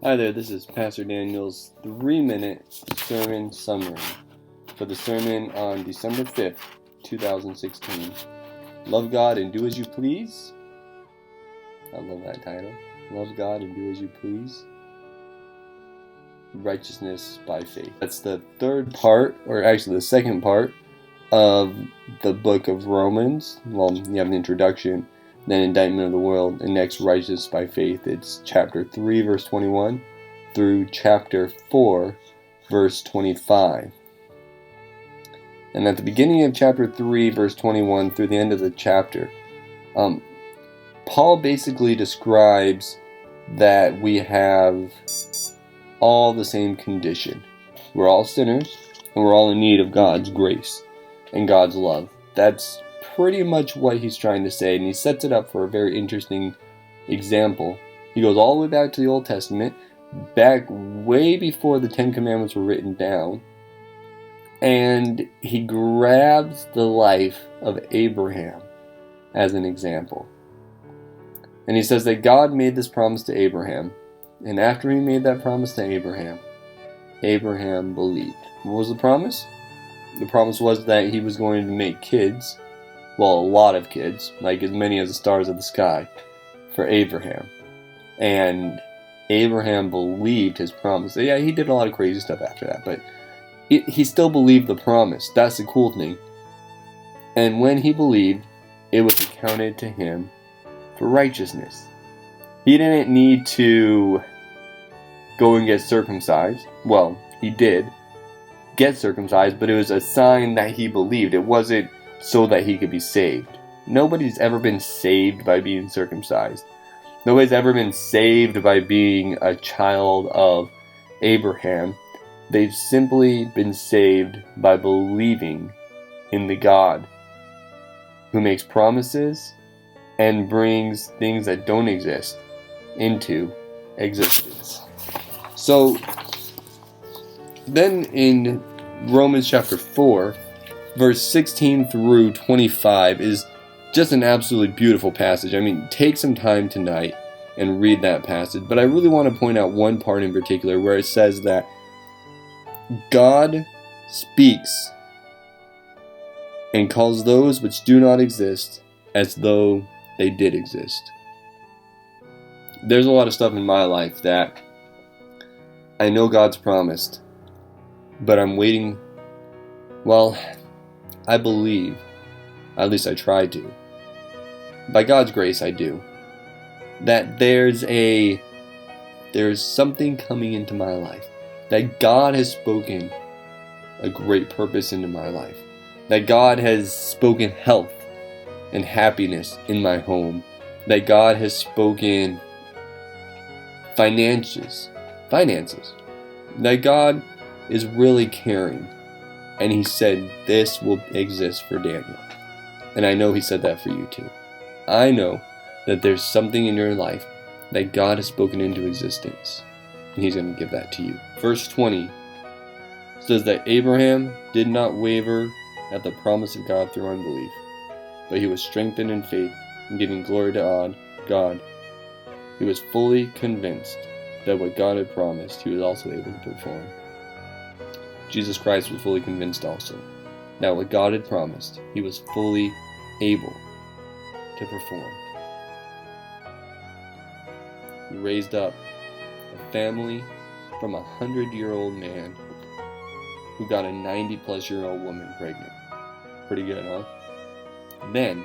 Hi there, this is Pastor Daniel's 3-minute sermon summary for the sermon on December 5th, 2016. Love God and do as you please. I love that title. Love God and do as you please. Righteousness by faith. That's the third part, or actually the second part, of the book of Romans. Well, you have an introduction, then indictment of the world, and next righteousness by faith. It's chapter 3, verse 21 through chapter 4, verse 25. And at the beginning of chapter 3, verse 21 through the end of the chapter, Paul basically describes that we have all the same condition. We're all sinners, and we're all in need of God's grace and God's love. That's pretty much what he's trying to say, and he sets it up for a very interesting example. He goes all the way back to the Old Testament, back way before the Ten Commandments were written down, and he grabs the life of Abraham as an example. And he says that God made this promise to Abraham, and after he made that promise to Abraham, Abraham believed. What was the promise? The promise was that he was going to make kids, well, a lot of kids, like as many as the stars of the sky, for Abraham. And Abraham believed his promise. Yeah, he did a lot of crazy stuff after that, but he still believed the promise. That's the cool thing. And when he believed, it was accounted to him for righteousness. He didn't need to go and get circumcised. Well, he did get circumcised, but it was a sign that he believed. It wasn't so that he could be saved. Nobody's ever been saved by being circumcised. Nobody's ever been saved by being a child of Abraham. They've simply been saved by believing in the God who makes promises and brings things that don't exist into existence. So then in Romans chapter 4, verse 16 through 25 is just an absolutely beautiful passage. I mean, take some time tonight and read that passage. But I really want to point out one part in particular where it says that God speaks and calls those which do not exist as though they did exist. There's a lot of stuff in my life that I know God's promised, but I'm waiting. Well, I believe, at least I try to, by God's grace I do, that there's something coming into my life, that God has spoken a great purpose into my life, that God has spoken health and happiness in my home, that God has spoken finances, that God is really caring, and he said this will exist for Daniel. And I know he said that for you too. I know that there's something in your life that God has spoken into existence, and he's going to give that to you. Verse 20 says that Abraham did not waver at the promise of God through unbelief, but he was strengthened in faith and giving glory to God. He was fully convinced that what God had promised, he was also able to perform. Jesus Christ was fully convinced also that what God had promised, he was fully able to perform. He raised up a family from a 100-year-old man who got a 90-plus-year-old woman pregnant. Pretty good, huh? Then,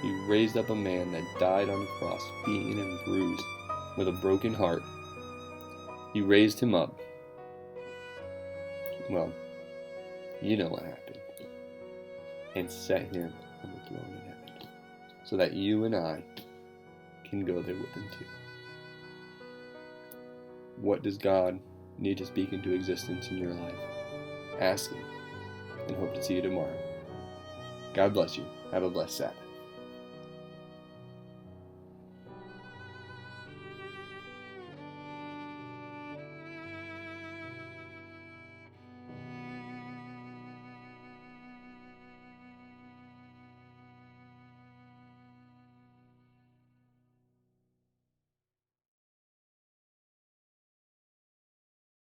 he raised up a man that died on the cross, beaten and bruised, with a broken heart. He raised him up. Well, you know what happened. And set him on the throne in heaven, so that you and I can go there with him too. What does God need to speak into existence in your life? Ask him, and hope to see you tomorrow. God bless you. Have a blessed Sabbath.